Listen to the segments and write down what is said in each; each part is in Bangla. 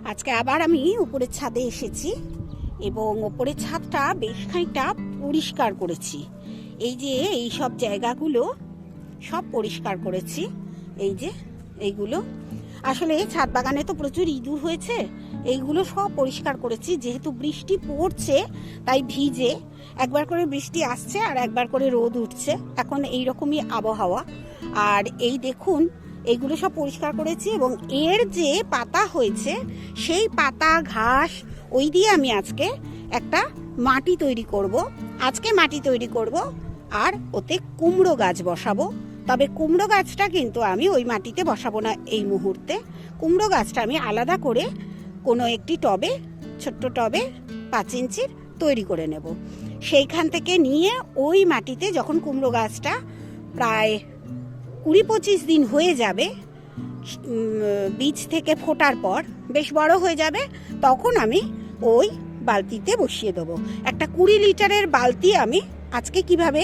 আজকে আবার আমি উপরের ছাদে এসেছি এবং উপরের ছাদটা বেশ খানিকটা পরিষ্কার করেছি। এই যে এই সব জায়গাগুলো সব পরিষ্কার করেছি। এই যে এইগুলো আসলে ছাদ বাগানে তো প্রচুর ইঁদুর হয়েছে, এইগুলো সব পরিষ্কার করেছি। যেহেতু বৃষ্টি পড়ছে তাই ভিজে, একবার করে বৃষ্টি আসছে আর একবার করে রোদ উঠছে, এখন এইরকমই আবহাওয়া। আর এই দেখুন এইগুলো সব পরিষ্কার করেছি এবং এর যে পাতা হয়েছে সেই পাতা ঘাস ওই দিয়ে আমি আজকে একটা মাটি তৈরি করব। আজকে মাটি তৈরি করব আর ওতে কুমড়ো গাছ বসাবো। তবে কুমড়ো গাছটা কিন্তু আমি ওই মাটিতে বসাবো না এই মুহূর্তে। কুমড়ো গাছটা আমি আলাদা করে কোনো একটি টবে, ছোট্ট টবে 5 ইঞ্চির তৈরি করে নেব। সেইখান থেকে নিয়ে ওই মাটিতে যখন কুমড়ো গাছটা প্রায় 20-25 দিন হয়ে যাবে, বীজ থেকে ফোটার পর বেশ বড় হয়ে যাবে, তখন আমি ওই বালতিতে বসিয়ে দেবো। একটা 20 লিটারের বালতি আমি আজকে কিভাবে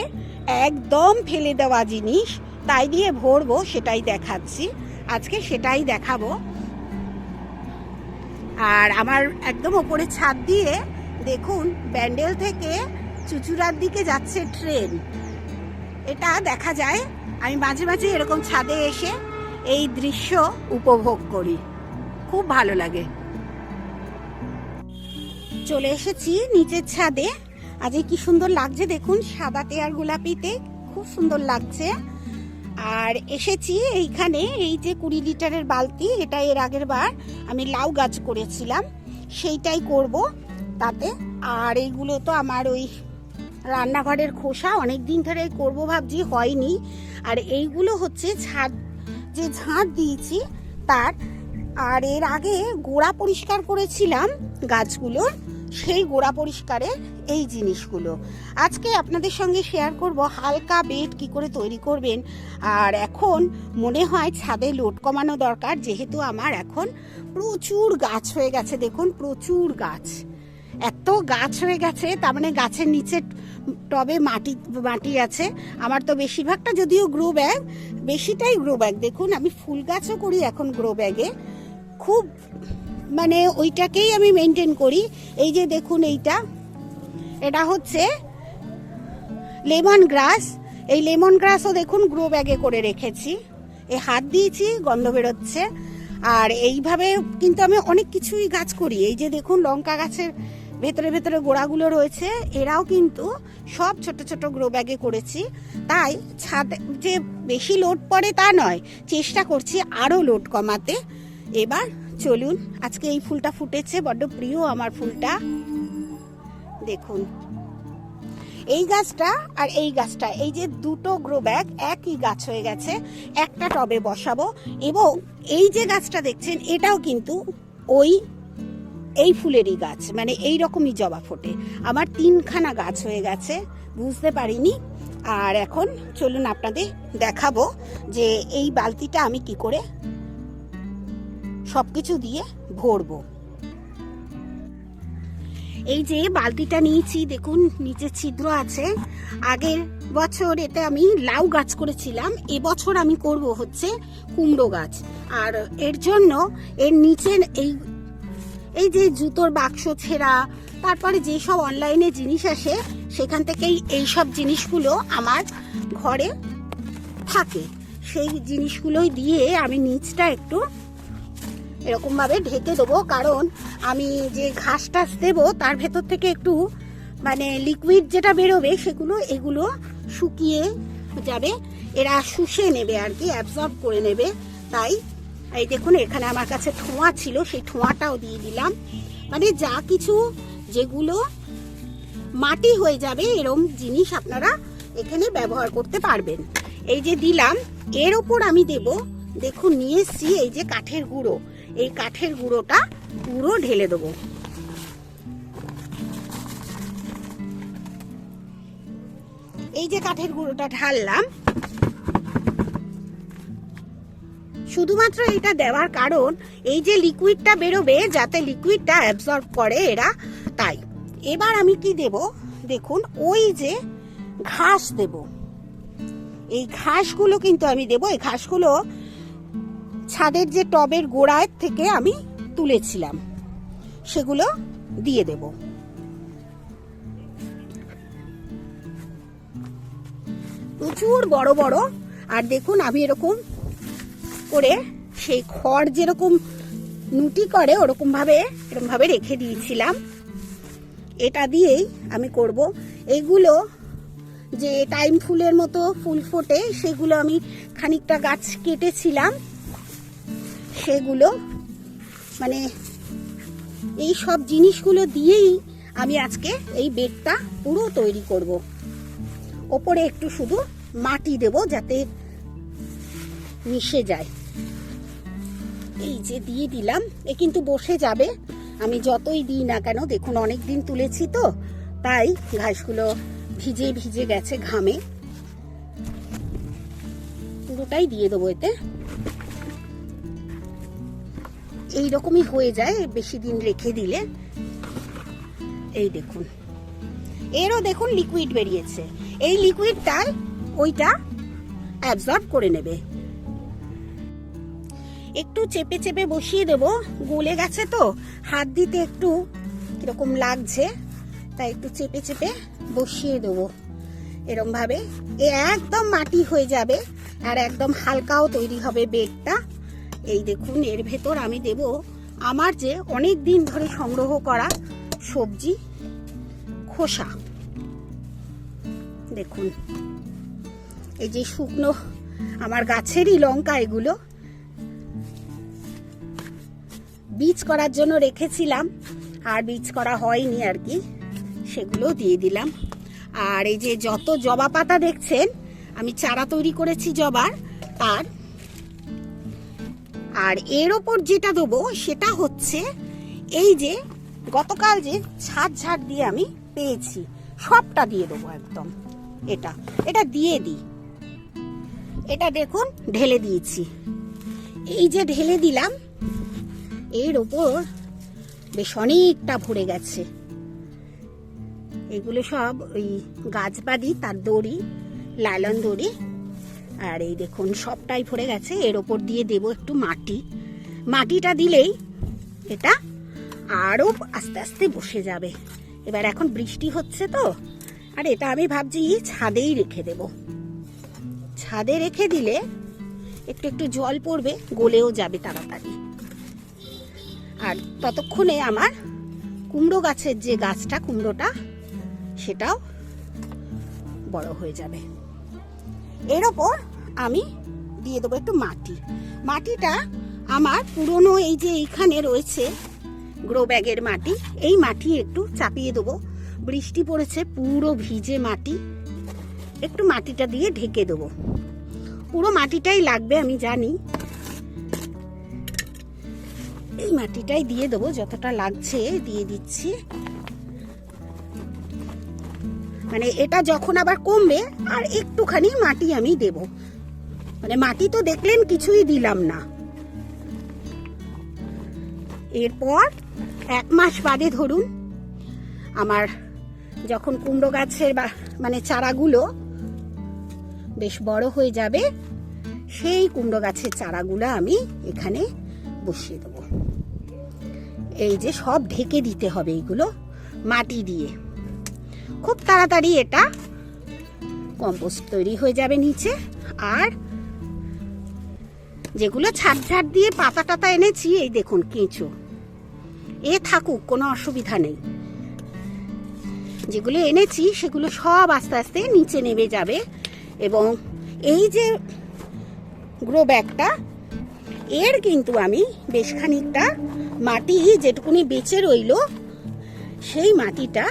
একদম ফেলে দেওয়া জিনিস তাই দিয়ে ভরবো সেটাই দেখাচ্ছি, আজকে সেটাই দেখাবো। আর আমার একদম ওপরে ছাদ দিয়ে দেখুন ব্যান্ডেল থেকে চুচুড়ার দিকে যাচ্ছে ট্রেন, এটা দেখা যায়। আমি মাঝে মাঝে এরকম ছাদে এসে এই দৃশ্য উপভোগ করি, খুব ভালো লাগে। চলে এসেছি নিচের ছাদে। আজ কি সুন্দর লাগছে দেখুন, সাদাতে আর গোলাপিতে খুব সুন্দর লাগছে। আর এসেছি এইখানে, এই যে 20 লিটারের বালতি, এটা এর আগের বার আমি লাউ গাছ করেছিলাম সেইটাই করব তাতে। আর এইগুলো তো আমার ওই রান্নাঘরের খোসা, অনেক দিন ধরে করব ভাবছি, হয়নি। আর এইগুলো হচ্ছে ছাদ যে ঝাঁট দিয়েছি তার। আর এর আগে গোড়া পরিষ্কার করেছিলাম গাছগুলোর, সেই গোড়া পরিষ্কারের এই জিনিসগুলো আজকে আপনাদের সঙ্গে শেয়ার করব। হালকা বেড কি করে তৈরি করবেন। আর এখন মনে হয় ছাদে লোড কমানো দরকার, যেহেতু আমার এখন প্রচুর গাছ হয়ে গেছে। দেখুন প্রচুর গাছ, এত গাছ হয়ে গেছে, তার মানে গাছের নিচে টবে মাটি আছে। আমার তো বেশিরভাগটা যদিও গ্রো ব্যাগ, বেশিটাই গ্রো ব্যাগ। দেখুন আমি ফুল গাছও করি এখন গ্রো ব্যাগে, খুব মানে ওইটাকেই আমি মেনটেন করি। এই যে দেখুন এটা হচ্ছে লেমন গ্রাস, এই লেমন গ্রাসও দেখুন গ্রো ব্যাগে করে রেখেছি। এই হাত দিয়েছি, গন্ধ বেরোচ্ছে। আর এইভাবে কিন্তু আমি অনেক কিছুই গাছ করি। এই যে দেখুন লঙ্কা গাছের ভেতরে ভেতরে গোড়াগুলো রয়েছে, এরাও কিন্তু সব ছোট ছোট গ্রো ব্যাগে করেছি। তাই ছাদ যে বেশি লোড পড়ে তা নয়, চেষ্টা করছি আরও লোড কমাতে। এবার চলুন, আজকে এই ফুলটা ফুটেছে, বড্ড প্রিয় আমার ফুলটা। দেখুন এই গাছটা আর এই গাছটা, এই যে দুটো গ্রো ব্যাগ একই গাছ হয়ে গেছে, একটা টবে বসাবো। এবং এই যে গাছটা দেখছেন এটাও কিন্তু এই ফুলেরই গাছ, মানে এই রকমই জবা ফোটে। আমার 3খানা গাছ হয়ে গেছে, বুঝতে পারিনি। আর এখন চলুন আপনাদের দেখাবো যে এই বালতিটা আমি কি করে সবকিছু দিয়ে ভরবো। এই যে বালতিটা নিয়েছি, দেখুন নিচে ছিদ্র আছে। আগের বছর এতে আমি লাউ গাছ করেছিলাম, এবছর আমি করব হচ্ছে কুমড়ো গাছ। আর এর জন্য এর নিচে এই যে জুতোর বাক্স ছেঁড়া, তারপরে যেসব অনলাইনে জিনিস আসে সেখান থেকেই এই সব জিনিসগুলো আমার ঘরে থাকে, সেই জিনিসগুলোই দিয়ে আমি নিচটা একটু এরকমভাবে ঢেকে দেবো। কারণ আমি যে ঘাস টাস দেবো তার ভেতর থেকে একটু মানে লিকুইড যেটা বেরোবে এগুলো শুকিয়ে যাবে, এরা শুষে নেবে আর কি, অ্যাবজর্ব করে নেবে। তাই এই দেখুন এখানে আমার কাছে ঠোঁয়া ছিল, সেই ঠোঁয়াটাও দিয়ে দিলাম। মানে যা কিছু যেগুলো মাটি হয়ে যাবে এরকম জিনিস আপনারা এখানে ব্যবহার করতে পারবেন। এই যে দিলাম, এর ওপর আমি দেব, দেখুন নিয়ে এসছি এই যে কাঠের গুঁড়ো, এই কাঠের গুঁড়োটা পুরো ঢেলে দেবো। এই যে কাঠের গুঁড়োটা ঢাললাম, শুধুমাত্র এটা দেওয়ার কারণ এই যে লিকুইডটা বেরোবে যাতে লিকুইডটা অ্যাবজর্ব করে এরা, তাই। এবার আমি কি দেব দেখুন, ওই যে ঘাস দেব, এই ঘাসগুলো কিন্তু আমি দেব। এই ঘাসগুলো ছাদের যে টবের গোড়ায় থেকে আমি তুলেছিলাম। সেগুলো দিয়ে দেব। প্রচুর বড় বড়। আর দেখুন আমি এরকম করে সেই খড় যেরকম নুটি করে এরকম ভাবে রেখে দিয়েছিলাম। এটা দিয়েই আমি করব। এইগুলো যে টাইম ফুলের মতো ফুল ফোটে সেগুলো আমি খানিকটা গাছ কেটেছিলাম, সেগুলো মানে এই সব জিনিসগুলো দিয়েই আমি আজকে এই বেডটা পুরো তৈরি করব। ওপরে একটু শুধু মাটি দেব যাতে মিশে যায়। এই যে দিয়ে দিলাম, এ কিন্তু বসে যাবে আমি যতই দিই না কেন। দেখুন অনেক দিন তুলেছি তো, তাই ঘাসগুলো ভিজে ভিজে গেছে ঘামে। পুরোটাই দিয়ে দেবো এতে। এইরকমই হয়ে যায় বেশি দিন রেখে দিলে। এই দেখুন এরও দেখুন লিকুইড বেরিয়েছে। এই লিকুইডটা ওইটা অ্যাবজর্ব করে নেবে। একটু চেপে চেপে বসিয়ে দেব, গলে গেছে তো হাত দিতে একটু কিরকম লাগছে, তাই একটু চেপে চেপে বসিয়ে দেবো এরম ভাবে। একদম মাটি হয়ে যাবে আর একদম হালকাও তৈরি হবে বেডটা। এই দেখুন এর ভেতর আমি দেব আমার যে অনেক দিন ধরে সংগ্রহ করা সবজি খোসা। দেখুন এই যে শুকনো আমার গাছেরই লঙ্কা, এগুলো বীজ করার জন্য রেখেছিলাম আর বীজ করা হয়নি আর কি, সেগুলো দিয়ে দিলাম। আর এই যে যত জবা পাতা দেখছেন আমি চারা তৈরি করেছি জবার, তার আর এর ওপর যেটা দেবো সেটা হচ্ছে এই যে গতকাল যে ছাদ ঝাড় দিয়ে আমি পেয়েছি সবটা দিয়ে দেবো একদম। এটা দিয়ে দিই। এটা দেখুন ঢেলে দিয়েছি। এই যে ঢেলে দিলাম, এর ওপর বেশ অনেকটা ভরে গেছে। এগুলো সব ওই গাছবাদি তার দড়ি, লাইলন দড়ি। আর এই দেখুন সবটাই ভরে গেছে। এর ওপর দিয়ে দেব একটু মাটি। মাটিটা দিলেই এটা আরো আস্তে আস্তে বসে যাবে। এবার এখন বৃষ্টি হচ্ছে তো, আর এটা আমি ভাবছি ছাদেই রেখে দেব। ছাদে রেখে দিলে একটু একটু জল পড়বে, গলেও যাবে তাড়াতাড়ি। আর ততক্ষণে আমার কুমড়ো গাছের যে গাছটা, কুমড়োটা সেটাও বড় হয়ে যাবে। এর ওপর আমি দিয়ে দেবো একটু মাটি। মাটিটা আমার পুরনো এই যে এইখানে রয়েছে গ্রো ব্যাগের মাটি, এই মাটি একটু চাপিয়ে দেবো। বৃষ্টি পড়েছে পুরো ভিজে মাটি, একটু মাটিটা দিয়ে ঢেকে দেবো। পুরো মাটিটাই লাগবে আমি জানি, এই মাটিটাই দিয়ে দেবো। যতটা লাগছে দিয়ে দিচ্ছি। মানে এটা যখন আবার কমবে আর একটুখানি মাটি আমি দেব। মানে মাটি তো দেখলেন কিছুই দিলাম না। এরপর 1 মাস বাদে ধরুন আমার যখন কুমড়ো গাছের মানে চারাগুলো বেশ বড় হয়ে যাবে, সেই কুমড়ো গাছের চারাগুলো আমি এখানে বসিয়ে দেবো। এই যে সব ঢেকে দিতে হবে এইগুলো মাটি দিয়ে। খুব তাড়াতাড়ি এটা কম্পোস্ট তৈরি হয়ে যাবে নিচে। আর যেগুলো ছাদ ঝাড় দিয়ে পাতা টাতা এনেছি, এই দেখুন কেঁচো, এ থাকুক, কোনো অসুবিধা নেই। যেগুলো এনেছি সেগুলো সব আস্তে আস্তে নিচে নেমে যাবে। এবং এই যে গ্রো ব্যাগটা, এর কিন্তু আমি বেশ খানিকটা মাটি যেটুকুনি বেঁচে রইল সেই মাটিটা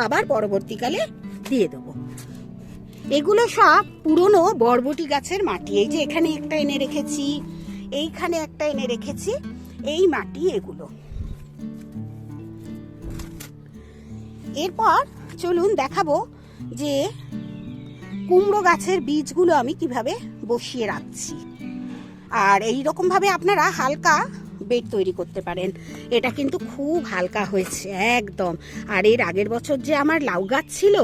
আবার পরবর্তীকালে দিয়ে দেবো। এগুলো সব পুরনো বরবটি গাছের মাটি। এই যে এখানে একটা এনে রেখেছি, এইখানে একটা এনে রেখেছি, এই মাটি এগুলো। এরপর চলুন দেখাবো যে কুমড়ো গাছের বীজগুলো আমি কিভাবে বসিয়ে রাখছি। আর এই রকম ভাবে আপনারা হালকা বেড তৈরি করতে পারেন। এটা কিন্তু খুব হালকা হয়েছে একদম। আর এর আগের বছর যে আমার লাউ গাছ ছিল,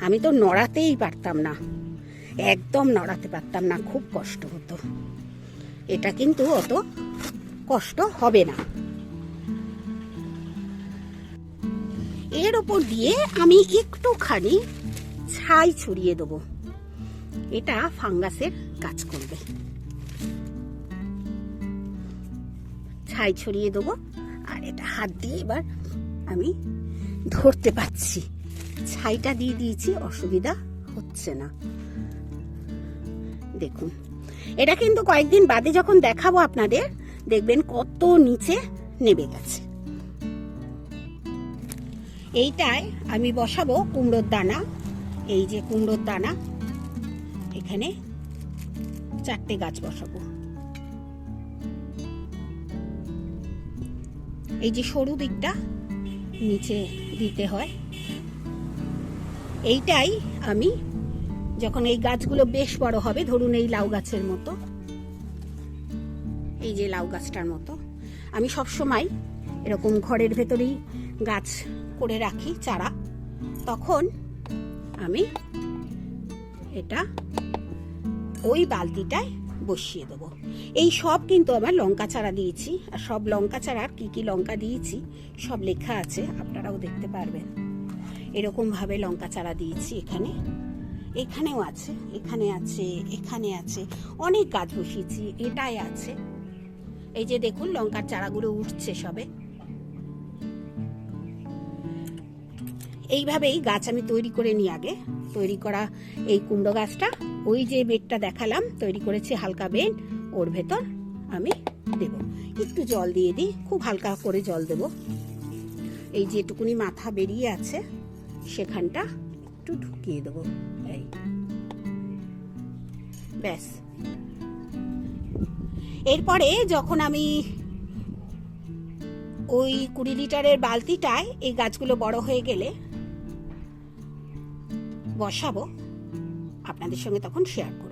আমি তো নড়াতেই পারতাম না, একদম নড়াতে পারতাম না, খুব কষ্ট হতো। এটা কিন্তু অত কষ্ট হবে না। এর ওপর দিয়ে আমি একটুখানি ছাই ছড়িয়ে দেবো, এটা ফাঙ্গাসের কাজ করবে। ছাই ছড়িয়ে দেবো, আর এটা হাত দিয়ে এবার আমি ধরতে পারছি, ছাইটা দিয়ে দিয়েছি, অসুবিধা হচ্ছে না। দেখুন, এটা কিন্তু কয়েকদিন বাদে যখন দেখাবো আপনাদের, দেখবেন কত নিচে নেমে গেছে। এইটায় আমি বসাবো কুমড়োর দানা। এই যে কুমড়োর দানা, এখানে 4টে গাছ বসাবো। এই যে সরু দিকটা নিচে দিতে হয়, এইটাই আমি যখন এই গাছগুলো বেশ বড় হবে, ধরুন এই লাউ গাছের মতো, এই যে লাউ গাছটার মতো, আমি সব সময় এরকম ঘরের ভেতরেই গাছ করে রাখি চারা, তখন আমি এটা ওই বালতিটায় বসিয়ে দেবো। এই সব কিন্তু আমার লঙ্কা চারা দিয়েছি, আর সব লঙ্কা চারার কি কি লঙ্কা দিয়েছি সব লেখা আছে, আপনারাও দেখতে পারবেন। এরকম ভাবে লঙ্কা চারা দিয়েছি, এখানে, এখানেও আছে, এখানে আছে, এখানে আছে, অনেক গাছ বসিয়েছি, এটাই আছে। এই যে দেখুন লঙ্কার চারাগুলো উঠছে সবে। এইভাবেই গাছ আমি তৈরি করে নিই। আগে তৈরি করা এই কুমড়ো গাছটা, ওই যে বেডটা দেখালাম তৈরি করেছি হালকা বেড, ওর ভেতর আমি দেব। একটু জল দিয়ে দিই, খুব হালকা করে জল দেব। এই যেটুকুনি মাথা বেরিয়ে আছে সেখানটা একটু ঢুকিয়ে দেবো, এই ব্যাস। এরপরে যখন আমি ওই 20 লিটারের বালতিটায় এই গাছগুলো বড় হয়ে গেলে বসাবো, আপনাদের সঙ্গে তখন শেয়ার করব।